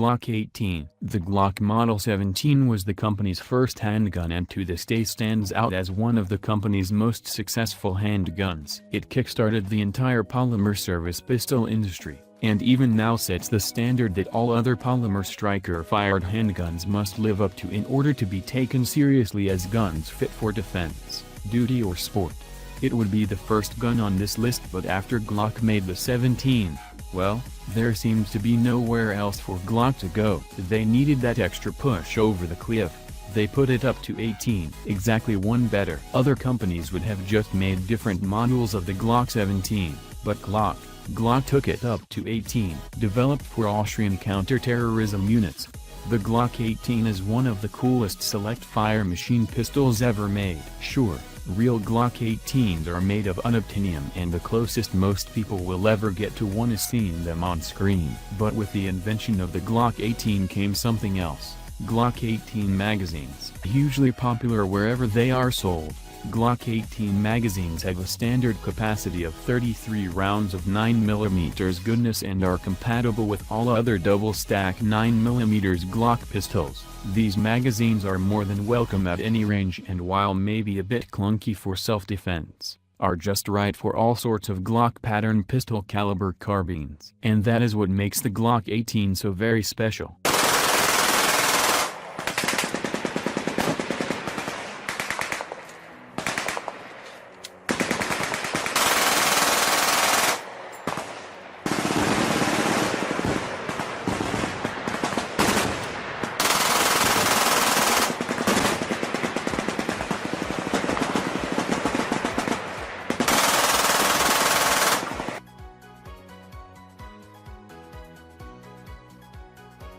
Glock 18. The Glock Model 17 was the company's first handgun and to this day stands out as one of the company's most successful handguns. It kickstarted the entire polymer service pistol industry, and even now sets the standard that all other polymer striker-fired handguns must live up to in order to be taken seriously as guns fit for defense, duty or sport. It would be the first gun on this list, but after Glock made the 17, well, there seems to be nowhere else for Glock to go. They needed that extra push over the cliff. They put it up to 18, exactly one better. Other companies would have just made different models of the Glock 17, but Glock took it up to 18. Developed for Austrian counter-terrorism units, the Glock 18 is one of the coolest select-fire machine pistols ever made. Sure, real Glock 18s are made of unobtainium and the closest most people will ever get to one is seeing them on screen. But with the invention of the Glock 18 came something else. Glock 18 magazines. Hugely popular wherever they are sold, Glock 18 magazines have a standard capacity of 33 rounds of 9mm goodness and are compatible with all other double-stack 9mm Glock pistols. These magazines are more than welcome at any range and while maybe a bit clunky for self-defense, are just right for all sorts of Glock pattern pistol caliber carbines. And that is what makes the Glock 18 so very special.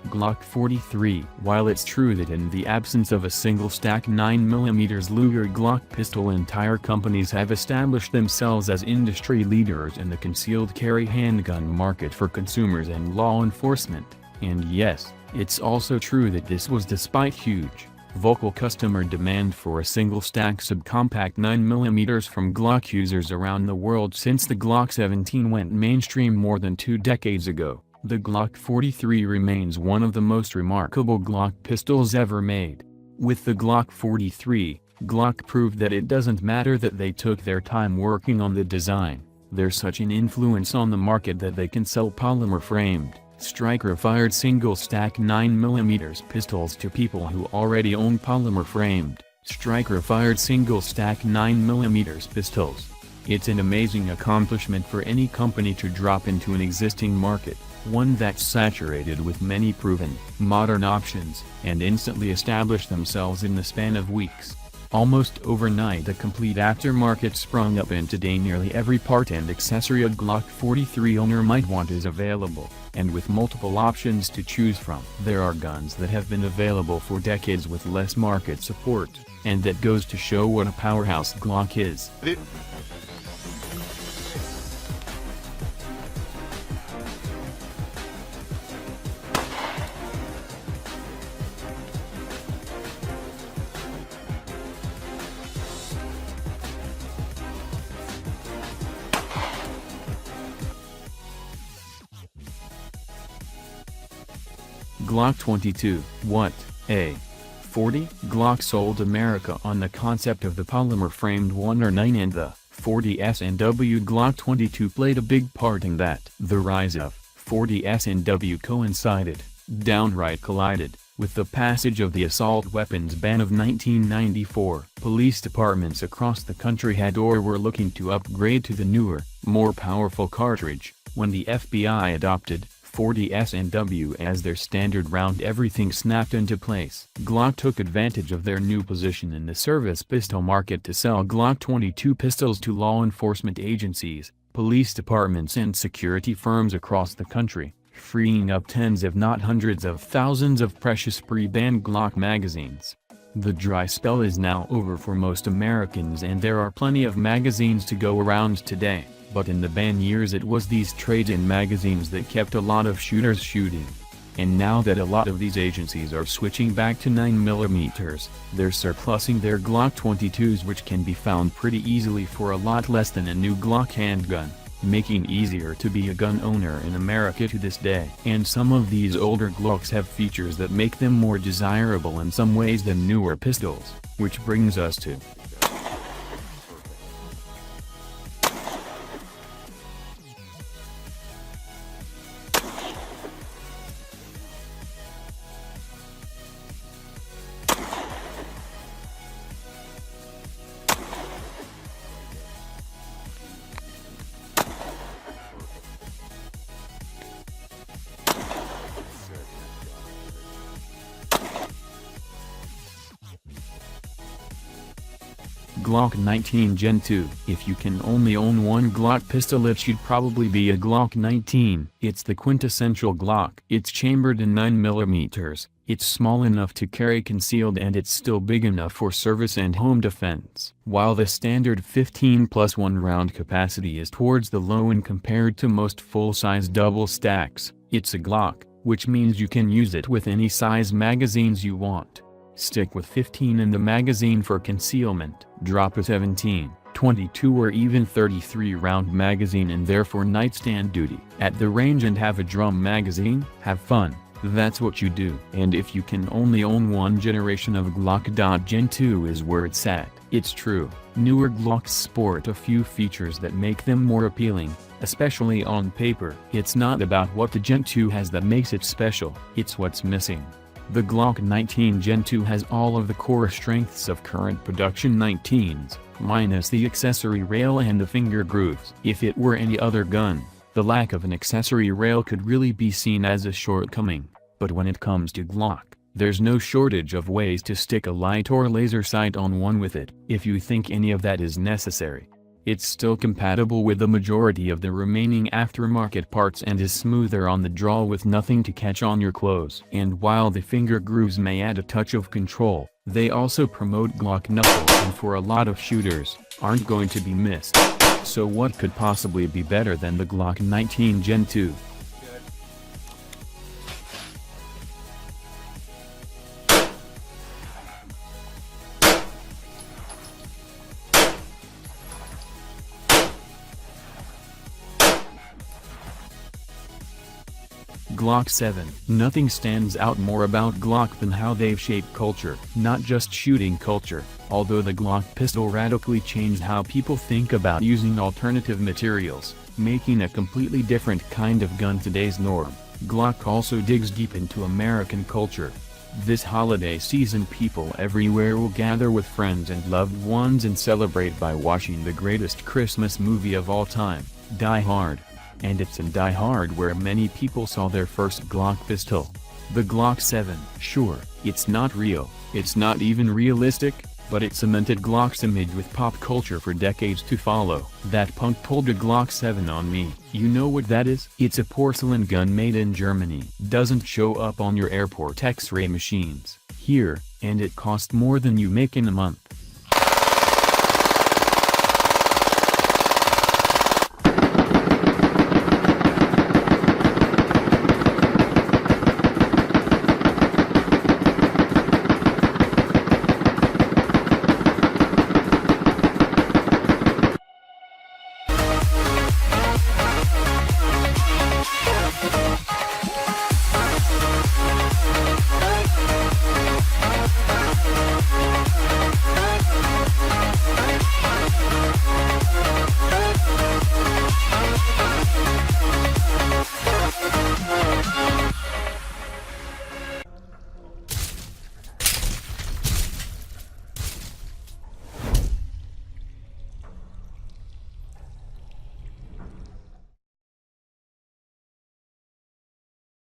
Glock 43. While it's true that in the absence of a single-stack 9mm Luger Glock pistol, entire companies have established themselves as industry leaders in the concealed carry handgun market for consumers and law enforcement, and yes, it's also true that this was despite huge, vocal customer demand for a single-stack subcompact 9mm from Glock users around the world since the Glock 17 went mainstream more than 2 decades ago. The Glock 43 remains one of the most remarkable Glock pistols ever made. With the Glock 43, Glock proved that it doesn't matter that they took their time working on the design. They're such an influence on the market that they can sell polymer-framed, striker-fired single-stack 9mm pistols to people who already own polymer-framed, striker-fired single-stack 9mm pistols. It's an amazing accomplishment for any company to drop into an existing market, one that's saturated with many proven, modern options, and instantly establish themselves in the span of weeks. Almost overnight a complete aftermarket sprung up, and today nearly every part and accessory a Glock 43 owner might want is available, and with multiple options to choose from. There are guns that have been available for decades with less market support, and that goes to show what a powerhouse Glock is. Glock 22. What? A 40? Glock sold America on the concept of the polymer-framed 109, and the 40 S&W Glock 22 played a big part in that. The rise of 40 S&W coincided, downright collided, with the passage of the assault weapons ban of 1994. Police departments across the country had or were looking to upgrade to the newer, more powerful cartridge. When the FBI adopted 40 S&W as their standard round, everything snapped into place. Glock took advantage of their new position in the service pistol market to sell Glock 22 pistols to law enforcement agencies, police departments and security firms across the country, freeing up tens if not hundreds of thousands of precious pre-banned Glock magazines. The dry spell is now over for most Americans, and there are plenty of magazines to go around today. But in the ban years it was these trade-in magazines that kept a lot of shooters shooting. And now that a lot of these agencies are switching back to 9mm, they're surplusing their Glock 22s, which can be found pretty easily for a lot less than a new Glock handgun. making easier to be a gun owner in America to this day. And some of these older Glocks have features that make them more desirable in some ways than newer pistols, which brings us to Glock 19 Gen 2. If you can only own one Glock pistol, it should probably be a Glock 19. It's the quintessential Glock. It's chambered in 9mm, it's small enough to carry concealed, and it's still big enough for service and home defense. While the standard 15+1 round capacity is towards the low end compared to most full-size double stacks, it's a Glock, which means you can use it with any size magazines you want. Stick with 15 in the magazine for concealment. Drop a 17, 22 or even 33 round magazine in there for nightstand duty. At the range and have a drum magazine? Have fun. That's what you do. And if you can only own one generation of Glock, Gen 2 is where it's at. It's true, newer Glocks sport a few features that make them more appealing, especially on paper. It's not about what the Gen 2 has that makes it special, it's what's missing. The Glock 19 Gen 2 has all of the core strengths of current production 19s, minus the accessory rail and the finger grooves. If it were any other gun, the lack of an accessory rail could really be seen as a shortcoming, but when it comes to Glock, there's no shortage of ways to stick a light or laser sight on one with it. If you think any of that is necessary, it's still compatible with the majority of the remaining aftermarket parts and is smoother on the draw with nothing to catch on your clothes. And while the finger grooves may add a touch of control, they also promote Glock knuckles and for a lot of shooters, aren't going to be missed. So what could possibly be better than the Glock 19 Gen 2? Glock 7. Nothing stands out more about Glock than how they've shaped culture, not just shooting culture. Although the Glock pistol radically changed how people think about using alternative materials, making a completely different kind of gun today's norm, Glock also digs deep into American culture. This holiday season, people everywhere will gather with friends and loved ones and celebrate by watching the greatest Christmas movie of all time, Die Hard. And it's in Die Hard where many people saw their first Glock pistol. The Glock 7. Sure, it's not real, it's not even realistic, but it cemented Glock's image with pop culture for decades to follow. That punk pulled a Glock 7 on me. You know what that is? It's a porcelain gun made in Germany. Doesn't show up on your airport X-ray machines here, and it cost more than you make in a month.